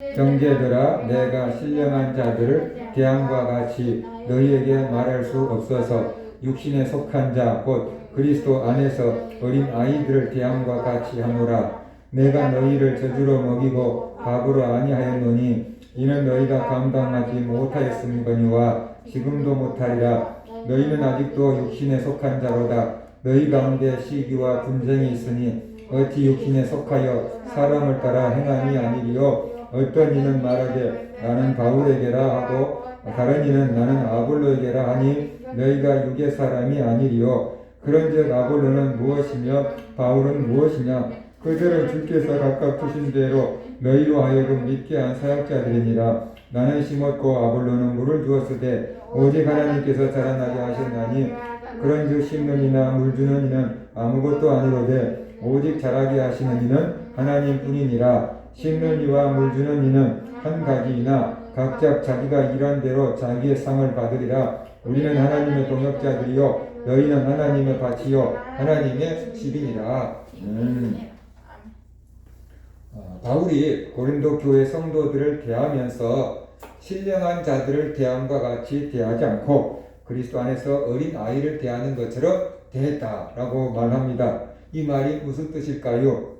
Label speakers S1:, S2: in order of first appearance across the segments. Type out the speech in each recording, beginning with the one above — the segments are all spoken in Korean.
S1: 형제들아, 내가 신령한 자들을 대함과 같이 너희에게 말할 수 없어서 육신에 속한 자 곧 그리스도 안에서 어린 아이들을 대함과 같이 하노라. 내가 너희를 저주로 먹이고 밥으로 아니하였노니 이는 너희가 감당하지 못하였음거니와 지금도 못하리라. 너희는 아직도 육신에 속한 자로다. 너희 가운데 시기와 분쟁이 있으니 어찌 육신에 속하여 사람을 따라 행함이 아니리요. 어떤 이는 말하되 나는 바울에게라 하고 다른 이는 나는 아볼로에게라 하니 너희가 육의 사람이 아니리요. 그런즉 아볼로는 무엇이며 바울은 무엇이냐? 그들은 주께서 각각 주신 대로 너희로 하여금 믿게 한 사역자들이니라. 나는 심었고 아볼로는 물을 주었으되 오직 하나님께서 자라나게 하셨나니 그런즉 심는 이나 물 주는 이는 아무것도 아니로되 오직 자라게 하시는 이는 하나님뿐이니라. 심는 이와 물 주는 이는 한 가지이나 각각 자기가 일한 대로 자기의 상을 받으리라. 우리는 하나님의 동역자들이요 너희는 하나님의 밭이요 하나님의 집이니라. 바울이 고린도 교회 성도들을 대하면서 신령한 자들을 대함과 같이 대하지 않고 그리스도 안에서 어린 아이를 대하는 것처럼 대했다라고 말합니다. 이 말이 무슨 뜻일까요?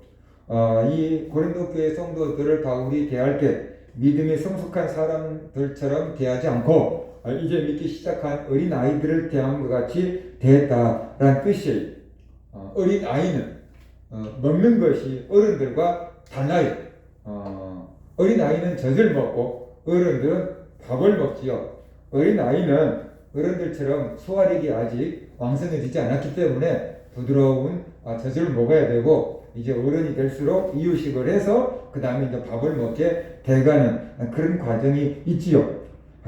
S1: 이 고린도 교회 성도들을 바울이 대할 때 믿음이 성숙한 사람들처럼 대하지 않고 이제 믿기 시작한 어린 아이들을 대함과 같이 대했다라는 뜻이에요. 어린 아이는 먹는 것이 어른들과 달라요. 어린 아이는 젖을 먹고 어른들은 밥을 먹지요. 어린 아이는 어른들처럼 소화력이 아직 왕성해지지 않았기 때문에 부드러운 젖을 먹어야 되고 이제 어른이 될수록 이유식을 해서 그 다음에 이제 밥을 먹게 돼가는 그런 과정이 있지요.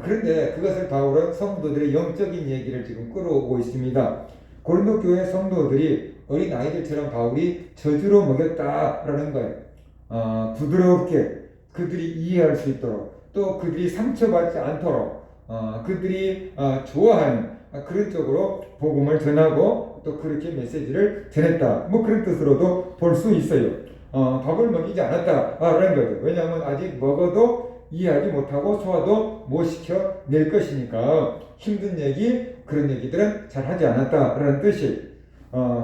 S1: 그런데 그것을 바울은 성도들의 영적인 얘기를 지금 끌어오고 있습니다. 고린도 교회 성도들이 어린 아이들처럼 바울이 저주로 먹였다라는 거예요. 부드럽게 그들이 이해할 수 있도록 또 그들이 상처받지 않도록 그들이 좋아하는 그런 쪽으로 복음을 전하고 또 그렇게 메시지를 전했다. 뭐 그런 뜻으로도 볼 수 있어요. 밥을 먹이지 않았다라는 거죠. 왜냐하면 아직 먹어도 이해하지 못하고 소화도 못 시켜낼 것이니까 힘든 얘기 그런 얘기들은 잘 하지 않았다라는 뜻이에요.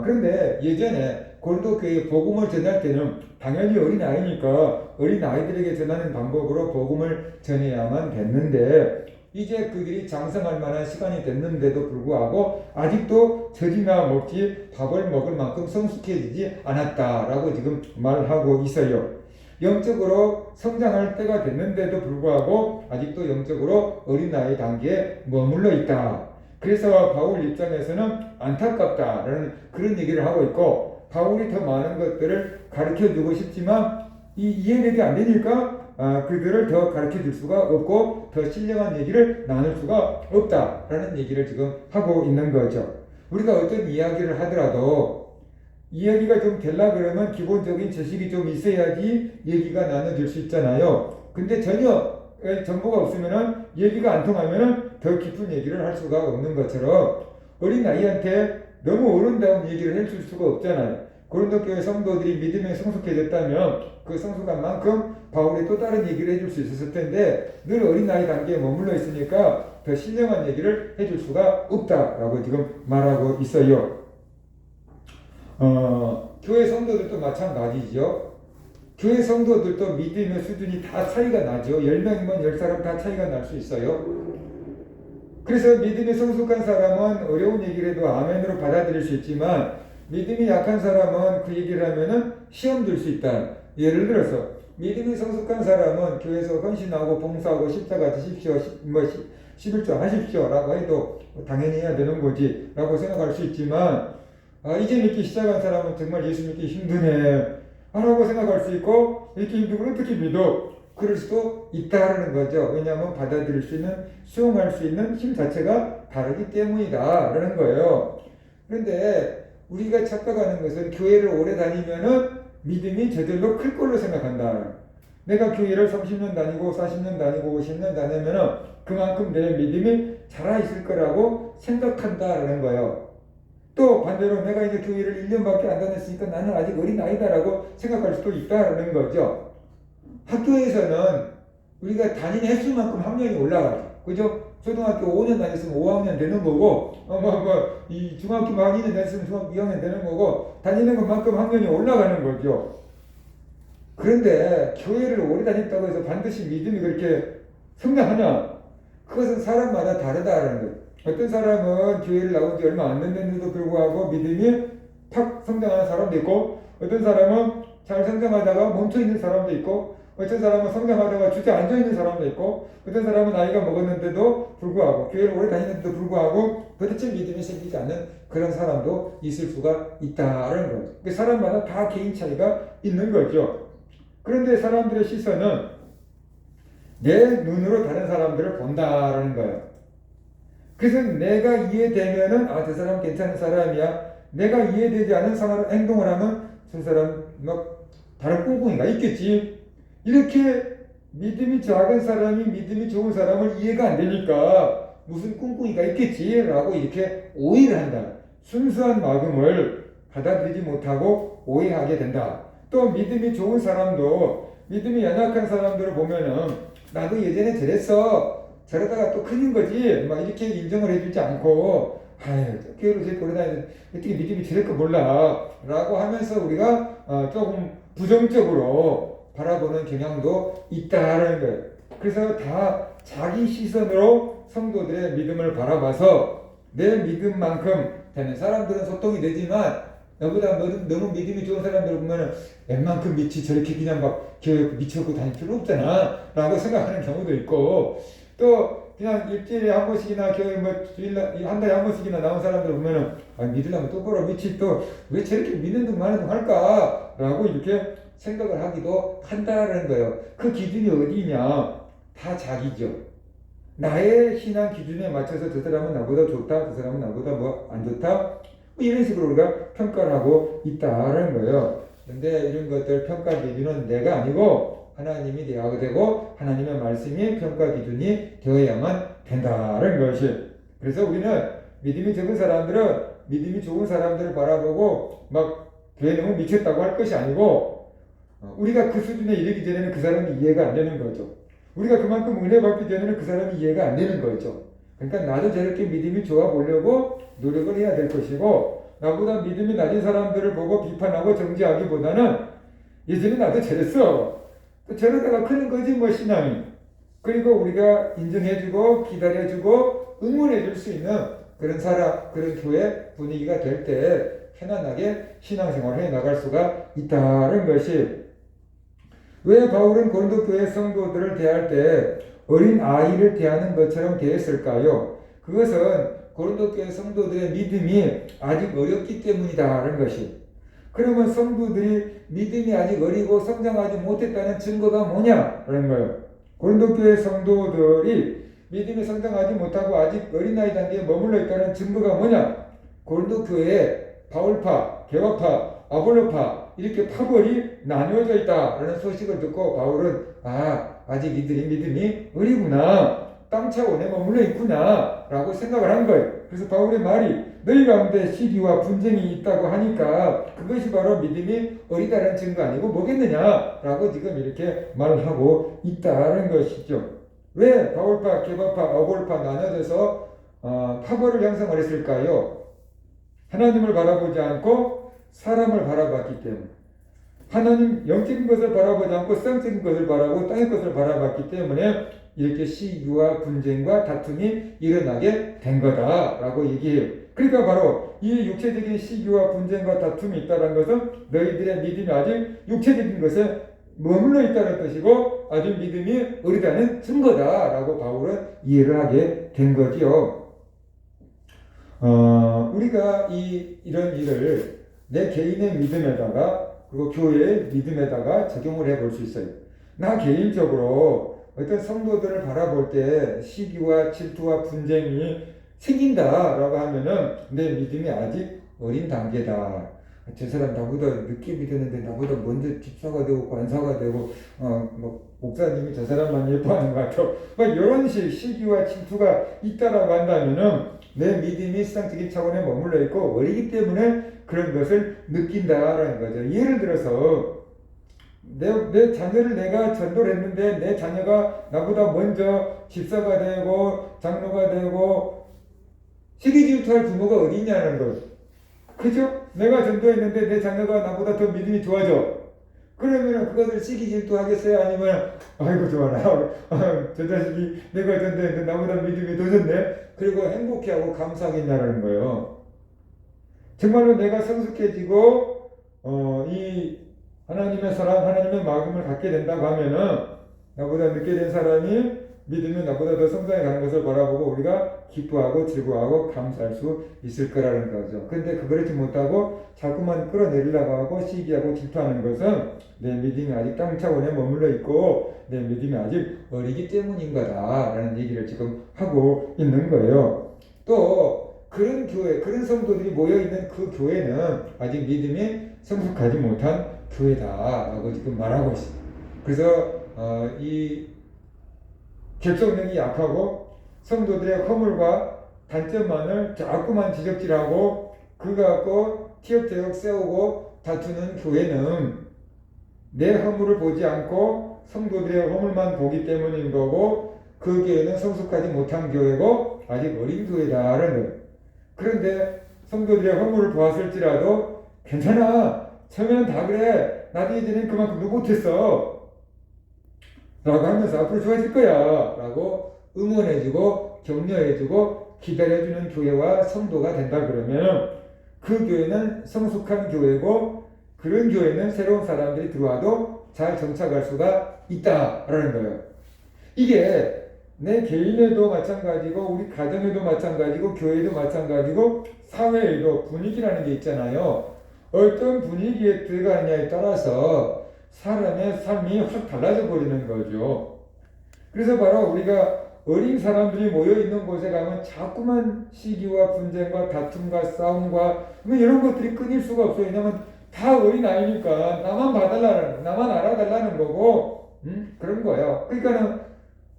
S1: 그런데 예전에 고린도 교회에 복음을 전할 때는 당연히 어린 아이니까 어린 아이들에게 전하는 방법으로 복음을 전해야만 됐는데 이제 그들이 장성할 만한 시간이 됐는데도 불구하고 아직도 젖이나 먹지 밥을 먹을 만큼 성숙해지지 않았다라고 지금 말하고 있어요. 영적으로 성장할 때가 됐는데도 불구하고 아직도 영적으로 어린아이 단계에 머물러 있다. 그래서 바울 입장에서는 안타깝다라는 그런 얘기를 하고 있고 바울이 더 많은 것들을 가르쳐주고 싶지만 이해력이 안 되니까 그들을 더 가르쳐줄 수가 없고 더 신령한 얘기를 나눌 수가 없다라는 얘기를 지금 하고 있는 거죠. 우리가 어떤 이야기를 하더라도 이야기가 좀 되려 그러면 기본적인 지식이 좀 있어야지 얘기가 나눠질 수 있잖아요. 근데 전혀 정보가 없으면은 얘기가 안 통하면은 더 깊은 얘기를 할 수가 없는 것처럼 어린 아이한테 너무 어른다운 얘기를 해줄 수가 없잖아요. 고린도 교회 성도들이 믿음에 성숙해졌다면 그 성숙한 만큼 바울이 또 다른 얘기를 해줄 수 있었을 텐데 늘 어린아이 단계에 머물러 있으니까 더 신령한 얘기를 해줄 수가 없다라고 지금 말하고 있어요. 교회 성도들도 마찬가지죠. 교회 성도들도 믿음의 수준이 다 차이가 나죠. 10명이면 10사람 다 차이가 날 수 있어요. 그래서 믿음이 성숙한 사람은 어려운 얘기를 해도 아멘으로 받아들일 수 있지만 믿음이 약한 사람은 그 얘기를 하면은 시험 들 수 있다. 예를 들어서 믿음이 성숙한 사람은 교회에서 헌신하고 봉사하고 십자가 드십시오, 11조 하십시오 라고 해도 당연히 해야 되는 거지 라고 생각할 수 있지만 이제 믿기 시작한 사람은 정말 예수 믿기 힘드네 라고 생각할 수 있고 이렇게 힘들면 어떻게 믿어? 그럴 수도 있다는 거죠. 왜냐하면 받아들일 수 있는, 수용할 수 있는 힘 자체가 다르기 때문이다 라는 거예요. 그런데 우리가 착각하는 것은 교회를 오래 다니면은 믿음이 저절로 클 걸로 생각한다. 내가 교회를 30년 다니고 40년 다니고 50년 다니면은 그만큼 내 믿음이 자라있을 거라고 생각한다라는 거예요. 또 반대로 내가 이제 교회를 1년밖에 안 다녔으니까 나는 아직 어린 아이다라고 생각할 수도 있다라는 거죠. 학교에서는 우리가 다니는 횟수만큼 학년이 올라가죠. 그죠? 초등학교 5년 다녔으면 5학년 되는 거고, 이 중학교 막 2년 다녔으면 중학교 2학년 되는 거고, 다니는 것만큼 학년이 올라가는 거죠. 그런데 교회를 오래 다녔다고 해서 반드시 믿음이 그렇게 성장하냐? 그것은 사람마다 다르다라는 거예요. 어떤 사람은 교회를 나온 지 얼마 안 됐는데도 불구하고 믿음이 팍 성장하는 사람도 있고, 어떤 사람은 잘 성장하다가 멈춰 있는 사람도 있고, 어떤 사람은 성장하다가 주저앉아 있는 사람도 있고, 어떤 사람은 나이가 먹었는데도 불구하고 교회를 오래 다니는데도 불구하고 도대체 믿음이 생기지 않는 그런 사람도 있을 수가 있다는 거죠. 사람마다 다 개인 차이가 있는 거죠. 그런데 사람들의 시선은 내 눈으로 다른 사람들을 본다라는 거예요. 그래서 내가 이해되면은 저 사람 괜찮은 사람이야. 내가 이해되지 않은 행동을 하면 저 사람 막 다른 꿍꿍이가 있겠지. 이렇게 믿음이 작은 사람이 믿음이 좋은 사람을 이해가 안 되니까 무슨 꿍꿍이가 있겠지라고 이렇게 오해를 한다. 순수한 마음을 받아들이지 못하고 오해하게 된다. 또 믿음이 좋은 사람도 믿음이 연약한 사람들을 보면은 나도 예전에 저랬어. 저러다가 또 큰인 거지. 막 이렇게 인정을 해주지 않고 교회로 저렇게 오래 다니는데 어떻게 믿음이 저럴까 몰라. 라고 하면서 우리가 조금 부정적으로 바라보는 경향도 있다는 거예요. 그래서 다 자기 시선으로 성도들의 믿음을 바라봐서 내 믿음만큼 되는 사람들은 소통이 되지만 나보다 너무 믿음이 좋은 사람들을 보면 웬만큼 믿지 저렇게 그냥 막 미쳐고 다닐 필요 없잖아 라고 생각하는 경우도 있고, 또 그냥 일주일에 한 번씩이나 교회 한 달에 한 번씩이나 나온 사람들 보면은 믿으려면 똑바로 믿지 또 왜 저렇게 믿는 둥 마는 둥 할까 라고 이렇게 생각을 하기도 한다는 거예요. 그 기준이 어디냐? 다 자기죠. 나의 신앙 기준에 맞춰서 저 사람은 나보다 좋다, 저 사람은 나보다 안 좋다, 이런 식으로 우리가 평가를 하고 있다는 거예요. 근데 이런 것들 평가 기준은 내가 아니고 하나님이 되어야 되고 하나님의 말씀이 평가 기준이 되어야만 된다는 것이. 그래서 우리는 믿음이 적은 사람들은 믿음이 좋은 사람들을 바라보고 막 교회 너무 미쳤다고 할 것이 아니고, 우리가 그 수준에 이르기 전에는 그 사람이 이해가 안 되는 거죠. 우리가 그만큼 은혜 받기 전에는 그 사람이 이해가 안 되는 거죠. 그러니까 나도 저렇게 믿음이 좋아 보려고 노력을 해야 될 것이고, 나보다 믿음이 낮은 사람들을 보고 비판하고 정죄하기보다는 예전에 나도 저랬어. 또 저러다가 크는 거지 뭐 신앙이. 그리고 우리가 인정해주고 기다려주고 응원해줄 수 있는 그런 그런 교회 분위기가 될 때 편안하게 신앙생활을 해나갈 수가 있다는 것이. 왜 바울은 고린도 교회 성도들을 대할 때 어린 아이를 대하는 것처럼 대했을까요? 그것은 고린도 교회 성도들의 믿음이 아직 어렸기 때문이다라는 것이. 그러면 성도들이 믿음이 아직 어리고 성장하지 못했다는 증거가 뭐냐라는 거예요. 고린도 교회 성도들이 믿음이 성장하지 못하고 아직 어린아이 단계에 머물러 있다는 증거가 뭐냐? 고린도 교회에 바울파, 개화파, 아볼로파 이렇게 파벌이 나뉘어져 있다라는 소식을 듣고 바울은 아직 이들이 믿음이 어리구나, 땅 차원에 머물러 있구나 라고 생각을 한 거예요. 그래서 바울의 말이 너희 가운데 시기와 분쟁이 있다고 하니까 그것이 바로 믿음이 어리다는 증거 아니고 뭐겠느냐 라고 지금 이렇게 말을 하고 있다는 것이죠. 왜 바울파, 개바파, 아볼파 나눠져서 파벌을 형성을 했을까요? 하나님을 바라보지 않고 사람을 바라봤기 때문에. 하나님 영적인 것을 바라보지 않고 세상적인 것을 바라보고 땅의 것을 바라봤기 때문에 이렇게 시기와 분쟁과 다툼이 일어나게 된 거다라고 얘기해요. 그러니까 바로 이 육체적인 시기와 분쟁과 다툼이 있다는 것은 너희들의 믿음이 아직 육체적인 것에 머물러 있다는 뜻이고 아직 믿음이 어리다는 증거다라고 바울은 이해를 하게 된 거지요. 우리가 이런 일을 내 개인의 믿음에다가 그리고 교회의 믿음에다가 적용을 해볼 수 있어요. 나 개인적으로 어떤 성도들을 바라볼 때 시기와 질투와 분쟁이 생긴다라고 하면은 내 믿음이 아직 어린 단계다. 저 사람 나보다 늦게 믿었는데 나보다 먼저 집사가 되고 관사가 되고 목사님이 저 사람만 예뻐하는 것 같아. 막 이런 시기와 질투가 있다라고 한다면은 내 믿음이 세상적인 차원에 머물러 있고 어리기 때문에 그런 것을 느낀다라는 거죠. 예를 들어서 내 자녀를 내가 전도를 했는데 내 자녀가 나보다 먼저 집사가 되고 장로가 되고 시기 질투할 부모가 어디 있냐는 거예요. 그죠? 내가 전도했는데 내 자녀가 나보다 더 믿음이 좋아져. 그러면 그것을 시기 질투하겠어요? 아니면 아이고 좋아라. 저 자식이 내가 전도했는데 나보다 믿음이 더 좋네. 그리고 행복해하고 감사하겠냐라는 거예요. 정말로 내가 성숙해지고 이 하나님의 사랑, 하나님의 마음을 갖게 된다고 하면은 나보다 늦게 된 사람이 믿으면 나보다 더 성장해 가는 것을 바라보고 우리가 기뻐하고 즐거워하고 감사할 수 있을 거라는 거죠. 그런데 그렇지 못하고 자꾸만 끌어내리려고 하고 시기하고 질투하는 것은 내 믿음이 아직 땅 차원에 머물러 있고 내 믿음이 아직 어리기 때문인 거다라는 얘기를 지금 하고 있는 거예요. 또 그런 교회, 그런 성도들이 모여있는 그 교회는 아직 믿음이 성숙하지 못한 교회다라고 지금 말하고 있습니다. 그래서 이 결속력이 약하고 성도들의 허물과 단점만을 자꾸만 지적질하고 그거 갖고 티격태격 세우고 다투는 교회는 내 허물을 보지 않고 성도들의 허물만 보기 때문인 거고 그 교회는 성숙하지 못한 교회고 아직 어린 교회다라는 거예요. 그런데 성도들의 허물을 보았을지라도 괜찮아. 처음에는 다 그래. 나도 이제는 그만큼도 못했어. 라고 하면서 앞으로 좋아질 거야. 라고 응원해주고 격려해주고 기다려주는 교회와 성도가 된다 그러면 그 교회는 성숙한 교회고 그런 교회는 새로운 사람들이 들어와도 잘 정착할 수가 있다라는 거예요. 이게 내 개인에도 마찬가지고 우리 가정에도 마찬가지고 교회에도 마찬가지고 사회에도 분위기라는 게 있잖아요. 어떤 분위기에 들어가느냐에 따라서 사람의 삶이 확 달라져 버리는 거죠. 그래서 바로 우리가 어린 사람들이 모여있는 곳에 가면 자꾸만 시기와 분쟁과 다툼과 싸움과 이런 것들이 끊일 수가 없어요. 왜냐하면 다 어린아이니까 나만 봐달라는, 나만 알아달라는 거고 그런 거예요. 그러니까는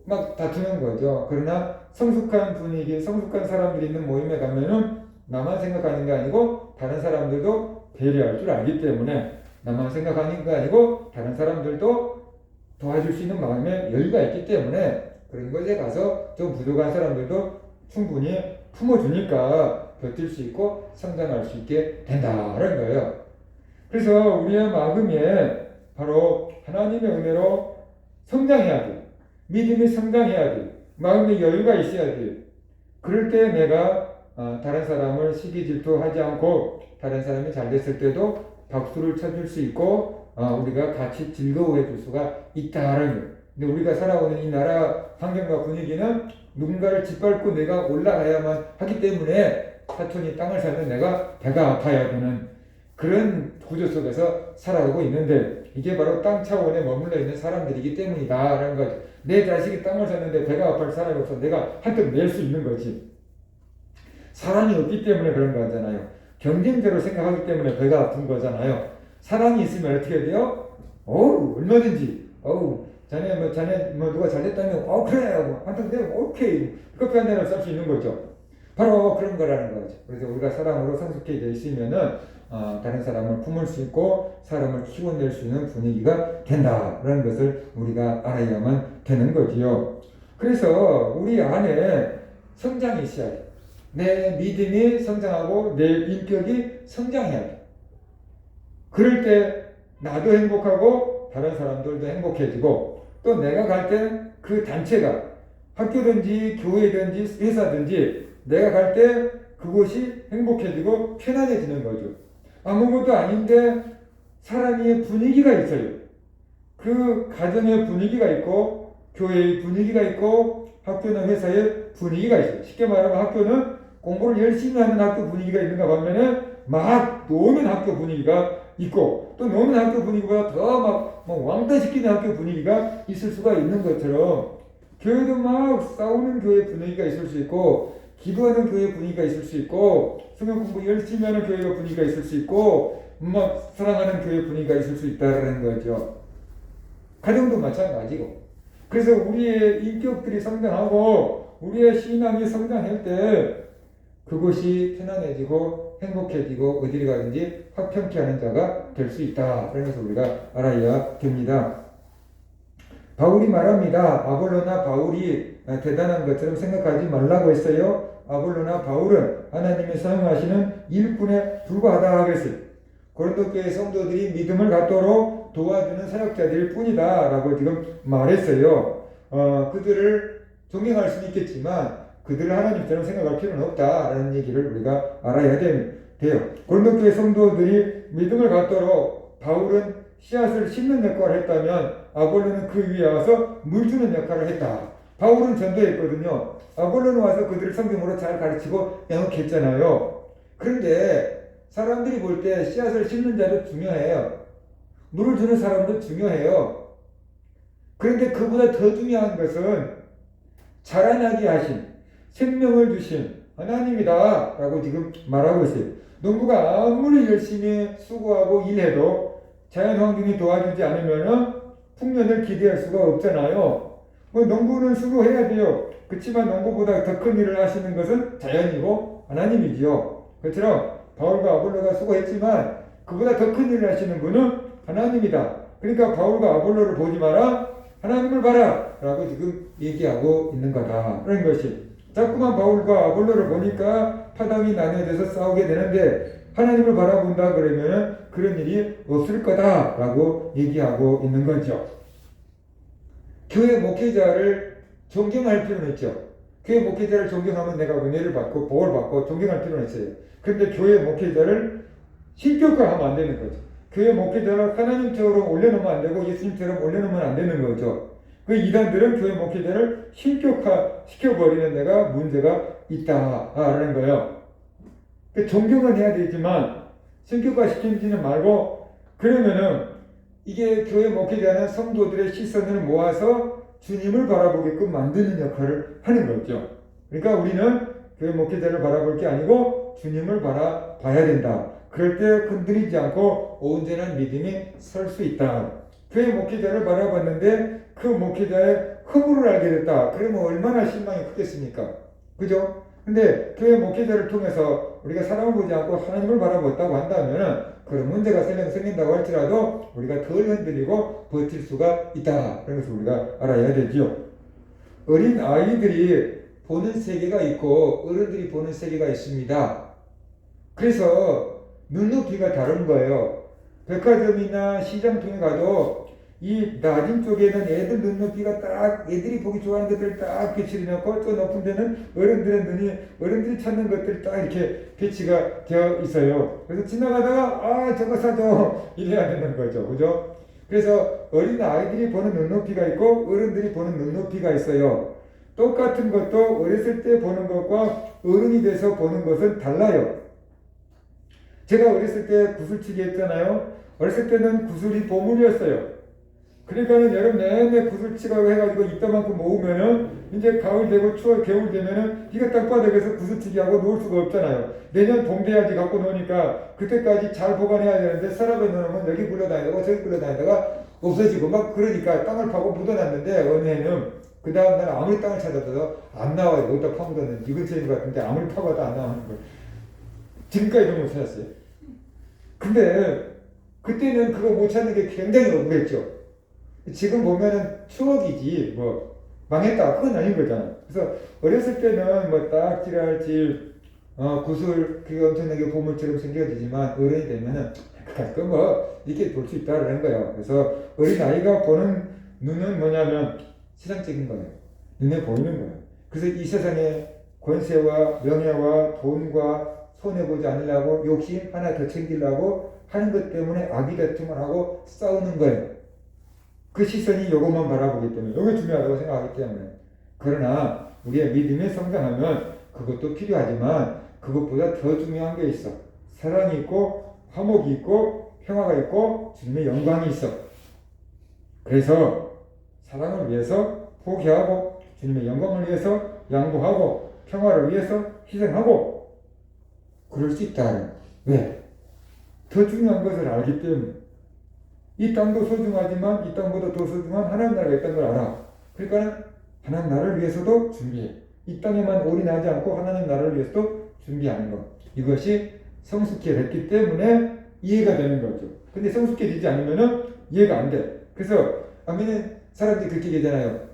S1: 막 다투는 거죠. 그러나 성숙한 분위기, 성숙한 사람들이 있는 모임에 가면은 나만 생각하는 게 아니고 다른 사람들도 배려할 줄 알기 때문에 나만 생각하는 게 아니고 다른 사람들도 도와줄 수 있는 마음에 여유가 있기 때문에 그런 곳에 가서 좀 부족한 사람들도 충분히 품어주니까 버틸 수 있고 성장할 수 있게 된다는 거예요. 그래서 우리의 마음에 바로 하나님의 은혜로 성장해야 돼. 믿음이 성장해야 돼. 마음에 여유가 있어야 돼. 그럴 때 내가 다른 사람을 시기 질투하지 않고 다른 사람이 잘 됐을 때도 박수를 쳐줄 수 있고 우리가 같이 즐거워해 줄 수가 있다는 거예요. 근데 우리가 살아오는 이 나라 환경과 분위기는 누군가를 짓밟고 내가 올라가야만 하기 때문에 사촌이 땅을 사면 내가 배가 아파야 되는 그런 구조 속에서 살아가고 있는데 이게 바로 땅 차원에 머물러 있는 사람들이기 때문이다라는 거죠. 내 자식이 땅을 샀는데 배가 아플 사람이 없어 내가 한턱 낼 수 있는 거지. 사랑이 없기 때문에 그런 거잖아요. 경쟁자로 생각하기 때문에 배가 아픈 거잖아요. 사랑이 있으면 어떻게 돼요? 얼마든지 자네 누가 잘됐다면 그래 한턱 내면 오케이 커피 한 잔을 쌀 수 있는 거죠. 바로 그런 거라는 거죠. 그래서 우리가 사랑으로 성숙해져 있으면은 다른 사람을 품을 수 있고 사람을 키워낼 수 있는 분위기가 된다라는 것을 우리가 알아야만 되는 거지요. 그래서 우리 안에 성장이 있어야 돼. 내 믿음이 성장하고 내 인격이 성장해야 돼. 그럴 때 나도 행복하고 다른 사람들도 행복해지고 또 내가 갈 때 그 단체가 학교든지 교회든지 회사든지 내가 갈 때 그곳이 행복해지고 편안해지는 거죠. 아무것도 아닌데 사람의 분위기가 있어요. 그 가정의 분위기가 있고 교회의 분위기가 있고 학교나 회사의 분위기가 있어요. 쉽게 말하면 학교는 공부를 열심히 하는 학교 분위기가 있는가 반면에 막 노는 학교 분위기가 있고 또 노는 학교 분위기보다 더 막 왕따시키는 학교 분위기가 있을 수가 있는 것처럼 교회도 막 싸우는 교회 분위기가 있을 수 있고 기도하는 교회 분위기가 있을 수 있고 성경 공부 열심히 하는 교회 분위기가 있을 수 있고 막 사랑하는 교회 분위기가 있을 수 있다는 거죠. 가정도 마찬가지고. 그래서 우리의 인격들이 성장하고 우리의 신앙이 성장할 때 그것이 편안해지고 행복해지고 어디를 가든지 화평케 하는 자가 될 수 있다. 그런 것을 우리가 알아야 됩니다. 바울이 말합니다. 아볼로나 바울이 대단한 것처럼 생각하지 말라고 했어요. 아볼로나 바울은 하나님이 사용하시는 일꾼에 불과하다 그랬어요. 고린도 교회 성도들이 믿음을 갖도록 도와주는 사역자들일 뿐이다 라고 지금 말했어요. 그들을 존경할 수는 있겠지만 그들을 하나님처럼 생각할 필요는 없다라는 얘기를 우리가 알아야 돼요. 고린도 교회 성도들이 믿음을 갖도록 바울은 씨앗을 심는 역할을 했다면 아볼로는 그 위에 와서 물 주는 역할을 했다. 바울은 전도했거든요. 아볼로는 와서 그들을 성경으로 잘 가르치고 양육했잖아요. 그런데 사람들이 볼 때 씨앗을 심는 자도 중요해요. 물을 주는 사람도 중요해요. 그런데 그보다 더 중요한 것은 자라나게 하신, 생명을 주신 하나님이다 라고 지금 말하고 있어요. 농부가 아무리 열심히 수고하고 일해도 자연 환경이 도와주지 않으면 풍년을 기대할 수가 없잖아요. 농부는 수고해야 돼요. 그렇지만 농부보다 더 큰 일을 하시는 것은 자연이고 하나님이지요. 그처럼 바울과 아볼로가 수고했지만 그보다 더 큰 일을 하시는 분은 하나님이다. 그러니까 바울과 아볼로를 보지 마라, 하나님을 봐라 라고 지금 얘기하고 있는 거다. 그런 것이 자꾸만 바울과 아볼로를 보니까 파당이 나뉘어져서 싸우게 되는데 하나님을 바라본다 그러면 그런 일이 없을 거다라고 얘기하고 있는 거죠. 교회 목회자를 존경할 필요는 있죠. 교회 목회자를 존경하면 내가 은혜를 받고 복을 받고 존경할 필요는 있어요. 그런데 교회 목회자를 신격화하면 안 되는 거죠. 교회 목회자를 하나님처럼 올려놓으면 안 되고 예수님처럼 올려놓으면 안 되는 거죠. 그 이단들은 교회 목회자를 신격화시켜버리는 데가 문제가 있다라는 거예요. 존경은 해야 되지만 신격화시키지는 말고 그러면은 이게 교회 목회자는 성도들의 시선을 모아서 주님을 바라보게끔 만드는 역할을 하는 거죠. 그러니까 우리는 교회 목회자를 바라볼 게 아니고 주님을 바라봐야 된다. 그럴 때 흔들리지 않고 온전한 믿음이 설 수 있다. 교회 목회자를 바라봤는데 그 목회자의 허물을 알게 됐다. 그러면 얼마나 실망이 크겠습니까? 그죠? 근데 교회 목회자를 통해서 우리가 사람을 보지 않고 하나님을 바라봤다고 한다면 그런 문제가 생긴다고 할지라도 우리가 덜 흔들리고 버틸 수가 있다. 그런 것을 우리가 알아야 되죠. 어린 아이들이 보는 세계가 있고 어른들이 보는 세계가 있습니다. 그래서 눈높이가 다른 거예요. 백화점이나 시장통에 가도 이 낮은 쪽에는 애들 눈높이가 딱 애들이 보기 좋아하는 것들을 딱 배치해 놓고 저 높은 데는 어른들의 눈이 어른들이 찾는 것들이 딱 이렇게 배치가 되어 있어요. 그래서 지나가다가 저거 사줘 이래야 되는 거죠. 그죠? 그래서 어린 아이들이 보는 눈높이가 있고 어른들이 보는 눈높이가 있어요. 똑같은 것도 어렸을 때 보는 것과 어른이 돼서 보는 것은 달라요. 제가 어렸을 때 구슬치기 했잖아요. 어렸을 때는 구슬이 보물이었어요. 그러니까는 여름 내내 구슬치기라고 해가지고 이따만큼 모으면은 이제 가을 되고 추워 겨울 되면은 이거 땅바닥에서 구슬치기 하고 놓을 수가 없잖아요. 내년 봄 돼야지 갖고 노니까 그때까지 잘 보관해야 되는데 서랍에 넣으면 여기 굴러다니다가 저기 굴러다니다가 없어지고 막 그러니까 땅을 파고 묻어놨는데 어느 해는 그 다음날 아무리 땅을 찾아도 안 나와요. 어디다 파묻었는지 이 근처에 있는 것 같은데 아무리 파봐도 안 나오는 거예요. 지금까지도 못 찾았어요. 근데 그때는 그거 못 찾는 게 굉장히 억울했죠. 지금 보면은 추억이지 뭐 망했다 그건 아닌 거잖아. 그래서 어렸을 때는 뭐 딱지랄지 구슬 그게 엄청나게 보물처럼 생겨지지만 어른이 되면은 그 뭐 이렇게 볼 수 있다라는 거예요. 그래서 어린 아이가 보는 눈은 뭐냐면 세상적인 거예요. 눈에 보이는 거예요. 그래서 이 세상의 권세와 명예와 돈과 손해보지 않으려고 욕심 하나 더 챙기려고 하는 것 때문에 악의 다툼을 하고 싸우는 거예요. 그 시선이 요것만 바라보기 때문에 이게 중요하다고 생각하기 때문에. 그러나 우리의 믿음이 성장하면 그것도 필요하지만 그것보다 더 중요한 게 있어. 사랑이 있고 화목이 있고 평화가 있고 주님의 영광이 있어. 그래서 사랑을 위해서 포기하고 주님의 영광을 위해서 양보하고 평화를 위해서 희생하고 그럴 수 있다. 왜? 더 중요한 것을 알기 때문에. 이 땅도 소중하지만 이 땅보다 더 소중한 하나님 나라가 있다는 걸 알아. 그러니까 하나님 나라를 위해서도 준비해. 이 땅에만 올인하지 않고 하나님 나라를 위해서도 준비하는 것. 이것이 성숙해졌기 때문에 이해가 되는 거죠. 근데 성숙해지지 않으면은 이해가 안 돼. 그래서 아멘 사람들이 그렇게 얘기하잖아요.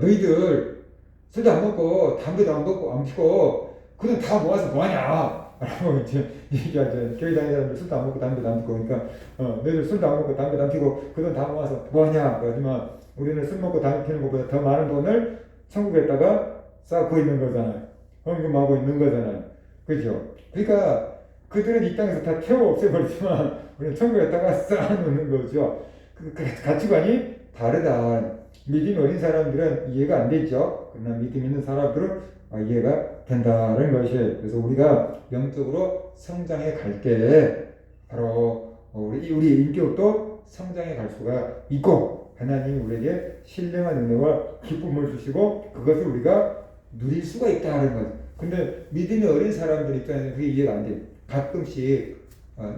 S1: 너희들 술도 안 먹고 담배도 안 먹고 안 피고 그돈 다 모아서 뭐하냐? 라고 이제 얘기하죠. 교회 다니는 사람들 술도 안 먹고 담배도 안 피고 그러니까 너희들 술도 안 먹고 담배도 안 피고 그 돈 다 모아서 뭐하냐? 하지만 우리는 술 먹고 담배 피는 것보다 더 많은 돈을 천국에다가 쌓고 있는 거잖아요. 헌금하고 있는 거잖아요. 그죠? 그러니까 그들은 이 땅에서 다 태워 없애버리지만 우리는 천국에다가 쌓아놓는 거죠. 그 가치관이 다르다. 믿음이 어린 사람들은 이해가 안 되죠. 그러나 믿음 있는 사람들은 이해가 된다는 것이에요. 그래서 우리가 영적으로 성장해 갈 때 바로 우리 인격도 성장해 갈 수가 있고 하나님이 우리에게 신령한 은혜와 기쁨을 주시고 그것을 우리가 누릴 수가 있다는 거죠. 근데 믿음이 어린 사람들 입장에서는 그게 이해가 안 돼요. 가끔씩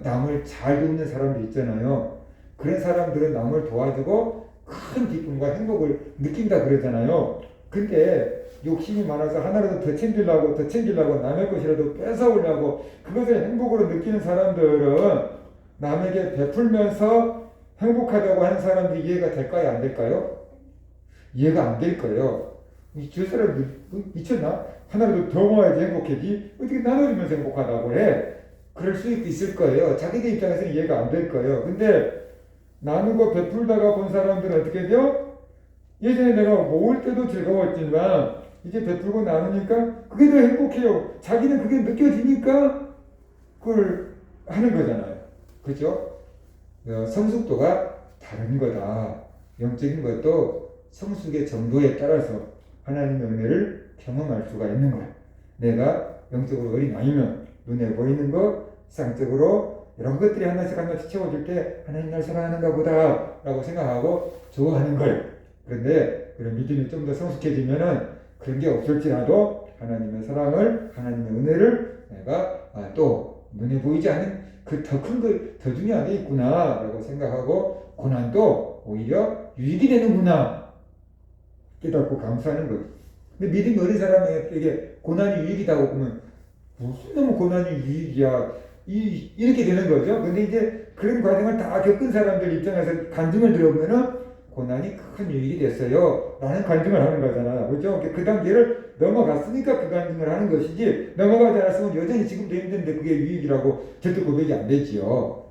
S1: 남을 잘 돕는 사람들 있잖아요. 그런 사람들은 남을 도와주고 큰 기쁨과 행복을 느낀다 그러잖아요. 근데 욕심이 많아서 하나라도 더 챙기려고 남의 것이라도 뺏어오려고 그것을 행복으로 느끼는 사람들은 남에게 베풀면서 행복하다고 하는 사람들이 이해가 될까요? 안 될까요? 이해가 안 될 거예요. 저 사람 미쳤나? 하나라도 더 모아야지 행복해지 어떻게 나눠주면서 행복하다고 해? 그럴 수 있을 거예요. 자기들 입장에서는 이해가 안 될 거예요. 근데 나누고 베풀다가 본 사람들은 어떻게 돼요? 예전에 내가 모을 때도 즐거웠지만 이제 베풀고 나누니까 그게 더 행복해요. 자기는 그게 느껴지니까 그걸 하는 거잖아요. 그죠? 성숙도가 다른 거다. 영적인 것도 성숙의 정도에 따라서 하나님의 은혜를 경험할 수가 있는 거야. 내가 영적으로 어린 아이면 눈에 보이는 것, 상적으로 이런 것들이 하나씩 채워줄 때 하나님 날 사랑하는가 보다 라고 생각하고 좋아하는 거예요. 그런데 그런 믿음이 좀 더 성숙해지면은 그런 게 없을지라도 하나님의 사랑을, 하나님의 은혜를 내가 또 눈에 보이지 않는 그 더 큰 걸 더 중요한 게 있구나 라고 생각하고 고난도 오히려 유익이 되는구나 깨닫고 감사하는 거예요. 근데 믿음이 어린 사람에게 고난이 유익이라고 보면 무슨 너무 고난이 유익이야 이렇게 되는 거죠. 근데 이제 그런 과정을 다 겪은 사람들 입장에서 간증을 들어보면은 고난이 큰 유익이 됐어요 라는 간증을 하는 거잖아요. 그렇죠? 그 단계를 넘어갔으니까 그 간증을 하는 것이지 넘어가지 않았으면 여전히 지금도 힘든데 그게 유익이라고 절대 고백이 안 되지요.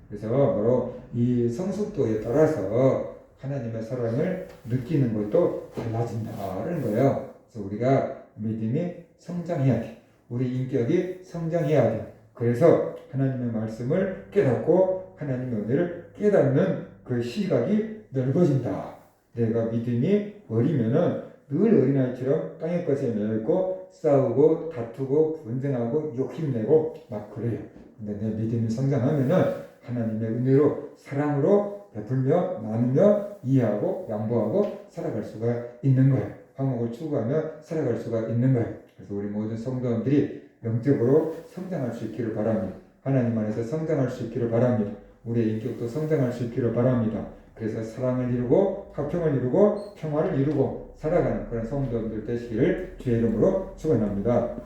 S1: 그래서 바로 이 성숙도에 따라서 하나님의 사랑을 느끼는 것도 달라진다는 거예요. 그래서 우리가 믿음이 성장해야 돼. 우리 인격이 성장해야 돼. 그래서 하나님의 말씀을 깨닫고 하나님의 은혜를 깨닫는 그 시각이 넓어진다. 내가 믿음이 어리면은 늘 어린아이처럼 땅의 것에 매여있고 싸우고 다투고 분쟁하고 욕심내고 막 그래요. 근데 내 믿음이 성장하면은 하나님의 은혜로 사랑으로 베풀며 나누며 이해하고 양보하고 살아갈 수가 있는 거예요. 화목을 추구하며 살아갈 수가 있는 거예요. 그래서 우리 모든 성도들이 영적으로 성장할 수 있기를 바랍니다. 하나님 안에서 성장할 수 있기를 바랍니다. 우리의 인격도 성장할 수 있기를 바랍니다. 그래서 사랑을 이루고 화평을 이루고 평화를 이루고 살아가는 그런 성도들 되시기를 주의 이름으로 축원합니다.